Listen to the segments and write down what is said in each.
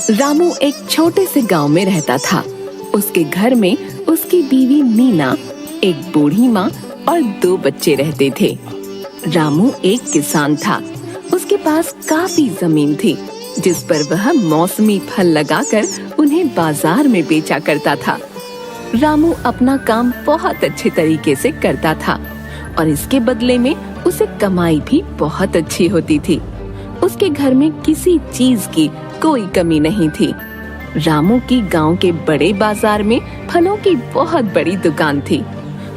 रामू एक छोटे से गांव में रहता था। उसके घर में उसकी बीवी मीना, एक बूढ़ी माँ और 2 बच्चे रहते थे। रामू एक किसान था। उसके पास काफी जमीन थी, जिस पर वह मौसमी फल लगाकर उन्हें बाजार में बेचा करता था। रामू अपना काम बहुत अच्छे तरीके से करता था और इसके बदले में उसे कमाई भी बहुत अच्छी होती थी। उसके घर में किसी चीज की कोई कमी नहीं थी। रामू की गांव के बड़े बाजार में फलों की बहुत बड़ी दुकान थी।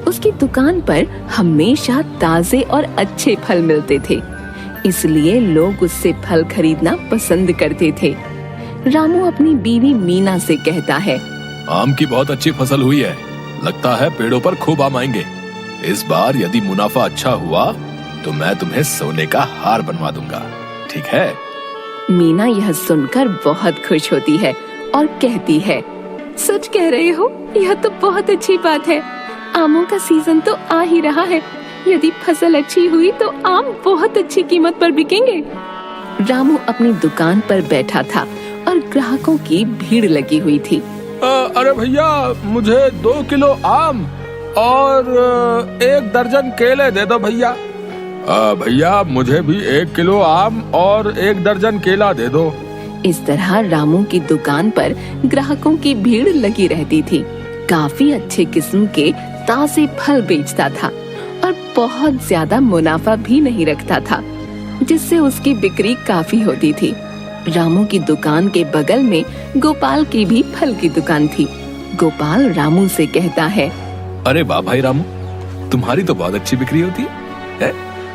उसकी दुकान पर हमेशा ताजे और अच्छे फल मिलते थे, इसलिए लोग उससे फल खरीदना पसंद करते थे। रामू अपनी बीवी मीना से कहता है, आम की बहुत अच्छी फसल हुई है, लगता है पेड़ों पर खूब आम आएंगे। इस बार यदि मुनाफा अच्छा हुआ तो मैं तुम्हें सोने का हार बनवा दूंगा, ठीक है? मीना यह सुनकर बहुत खुश होती है और कहती है, सच कह रहे हो, यह तो बहुत अच्छी बात है। आमों का सीजन तो आ ही रहा है। यदि फसल अच्छी हुई तो आम बहुत अच्छी कीमत पर बिकेंगे। रामू अपनी दुकान पर बैठा था और ग्राहकों की भीड़ लगी हुई थी। अरे भैया, मुझे 2 किलो आम और 1 दर्जन केले दे दो भैया। भैया, मुझे भी 1 किलो आम और 1 दर्जन केला दे दो। इस तरह रामू की दुकान पर ग्राहकों की भीड़ लगी रहती थी। काफी अच्छे किस्म के ताजे फल बेचता था और बहुत ज्यादा मुनाफा भी नहीं रखता था, जिससे उसकी बिक्री काफी होती थी। रामू की दुकान के बगल में गोपाल की भी फल की दुकान थी। गोपाल रामू से कहता है, अरे वाह भाई रामू, तुम्हारी तो बहुत अच्छी बिक्री होती है।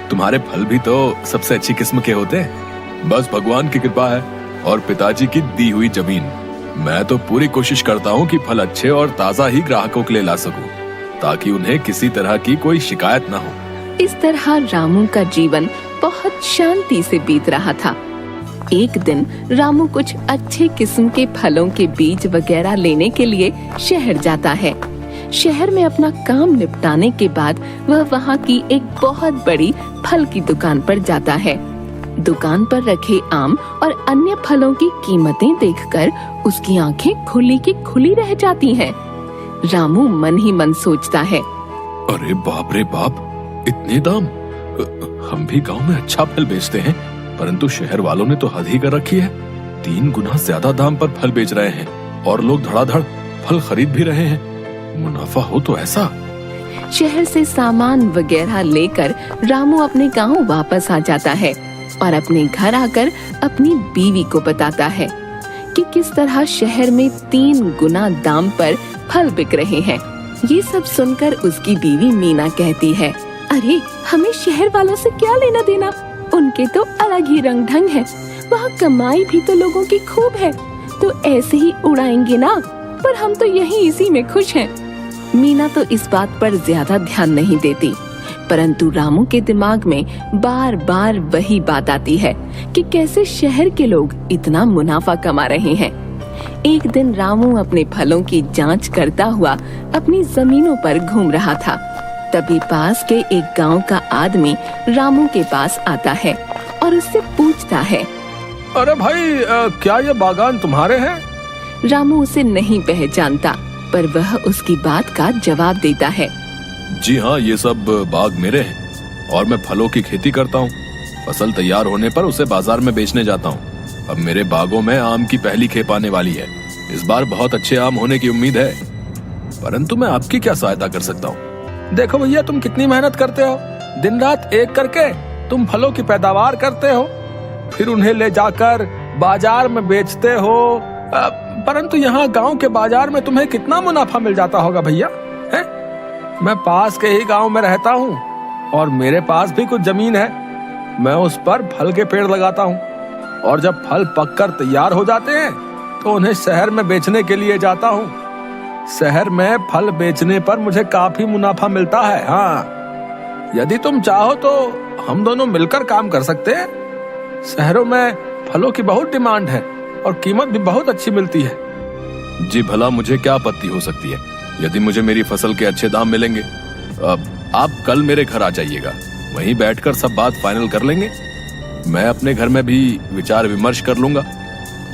तुम्हारे फल भी तो सबसे अच्छी किस्म के होते हैं। बस भगवान की कृपा है और पिताजी की दी हुई जमीन। मैं तो पूरी कोशिश करता हूँ कि फल अच्छे और ताजा ही ग्राहकों के लिए ला सकूं, ताकि उन्हें किसी तरह की कोई शिकायत ना हो। इस तरह रामू का जीवन बहुत शांति से बीत रहा था। एक दिन रामू कुछ अच्छे किस्म के फलों के बीज वगैरह लेने के लिए शहर जाता है। शहर में अपना काम निपटाने के बाद वह वहाँ की एक बहुत बड़ी फल की दुकान पर जाता है। दुकान पर रखे आम और अन्य फलों की कीमतें देखकर उसकी आंखें खुली की खुली रह जाती हैं। रामू मन ही मन सोचता है, अरे बाप रे बाप, इतने दाम! हम भी गांव में अच्छा फल बेचते हैं, परंतु शहर वालों ने तो हद ही कर रखी है। 3 गुना ज्यादा दाम पर फल बेच रहे हैं और लोग धड़ाधड़ फल खरीद भी रहे हैं। मुनाफा हो तो ऐसा। शहर से सामान वगैरह लेकर रामू अपने गांव वापस आ जाता है और अपने घर आकर अपनी बीवी को बताता है कि किस तरह शहर में 3 गुना दाम पर फल बिक रहे हैं। ये सब सुनकर उसकी बीवी मीना कहती है, अरे हमें शहर वालों से क्या लेना देना, उनके तो अलग ही रंग ढंग है। वहाँ कमाई भी तो लोगों की खूब है, तो ऐसे ही उड़ाएंगे ना, पर हम तो यहीं इसी में खुश हैं। मीना तो इस बात पर ज्यादा ध्यान नहीं देती, परंतु रामू के दिमाग में बार बार वही बात आती है कि कैसे शहर के लोग इतना मुनाफा कमा रहे हैं। एक दिन रामू अपने फलों की जांच करता हुआ अपनी जमीनों पर घूम रहा था। तभी पास के एक गांव का आदमी रामू के पास आता है और उससे पूछता है, अरे भाई, क्या ये बागान तुम्हारे हैं? रामू उसे नहीं पहचानता, पर वह उसकी बात का जवाब देता है, जी हाँ, ये सब बाग मेरे हैं और मैं फलों की खेती करता हूँ। फसल तैयार होने पर उसे बाजार में बेचने जाता हूँ। अब मेरे बागों में आम की पहली खेप आने वाली है। इस बार बहुत अच्छे आम होने की उम्मीद है, परंतु मैं आपकी क्या सहायता कर सकता हूँ? देखो भैया, तुम कितनी मेहनत करते हो। दिन रात एक करके तुम फलों की पैदावार करते हो, फिर उन्हें ले जाकर बाजार में बेचते हो। परंतु यहाँ गांव के बाजार में तुम्हें कितना मुनाफा मिल जाता होगा भैया, हैं? मैं पास के ही गांव में रहता हूँ और मेरे पास भी कुछ जमीन है। मैं उस पर फल के पेड़ लगाता हूँ और जब फल पककर तैयार हो जाते हैं तो उन्हें शहर में बेचने के लिए जाता हूँ। शहर में फल बेचने पर मुझे काफी मुनाफा मिलता है। हाँ, यदि तुम चाहो तो हम दोनों मिलकर काम कर सकते हैं। शहरों में फलों की बहुत डिमांड है और कीमत भी बहुत अच्छी मिलती है। जी भला, मुझे क्या आपत्ति हो सकती है यदि मुझे मेरी फसल के अच्छे दाम मिलेंगे। अब आप कल मेरे घर आ जाइएगा, वहीं बैठकर सब बात फाइनल कर लेंगे। मैं अपने घर में भी विचार विमर्श कर लूंगा।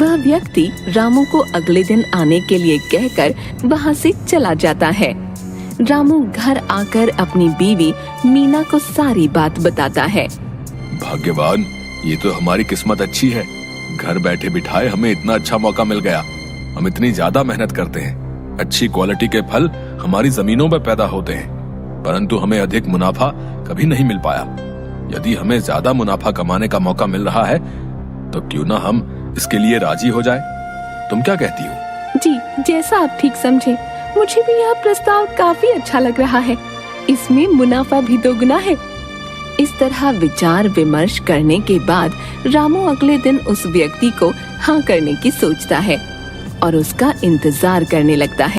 वह व्यक्ति रामू को अगले दिन आने के लिए कहकर वहाँ से चला जाता है। रामू घर आकर अपनी बीवी मीना को सारी बात बताता है। भाग्यवान, ये तो हमारी किस्मत अच्छी है। घर बैठे बिठाए हमें इतना अच्छा मौका मिल गया। हम इतनी ज्यादा मेहनत करते हैं, अच्छी क्वालिटी के फल हमारी जमीनों पर पैदा होते हैं, परंतु हमें अधिक मुनाफा कभी नहीं मिल पाया। यदि हमें ज्यादा मुनाफा कमाने का मौका मिल रहा है तो क्यों ना हम इसके लिए राजी हो जाए। तुम क्या कहती हो? जी, जैसा आप ठीक समझे। मुझे भी यह प्रस्ताव काफी अच्छा लग रहा है। इसमें मुनाफा भी दोगुना है। इस तरह विचार विमर्श करने के बाद रामू अगले दिन उस व्यक्ति को हाँ करने की सोचता है और उसका इंतजार करने लगता है।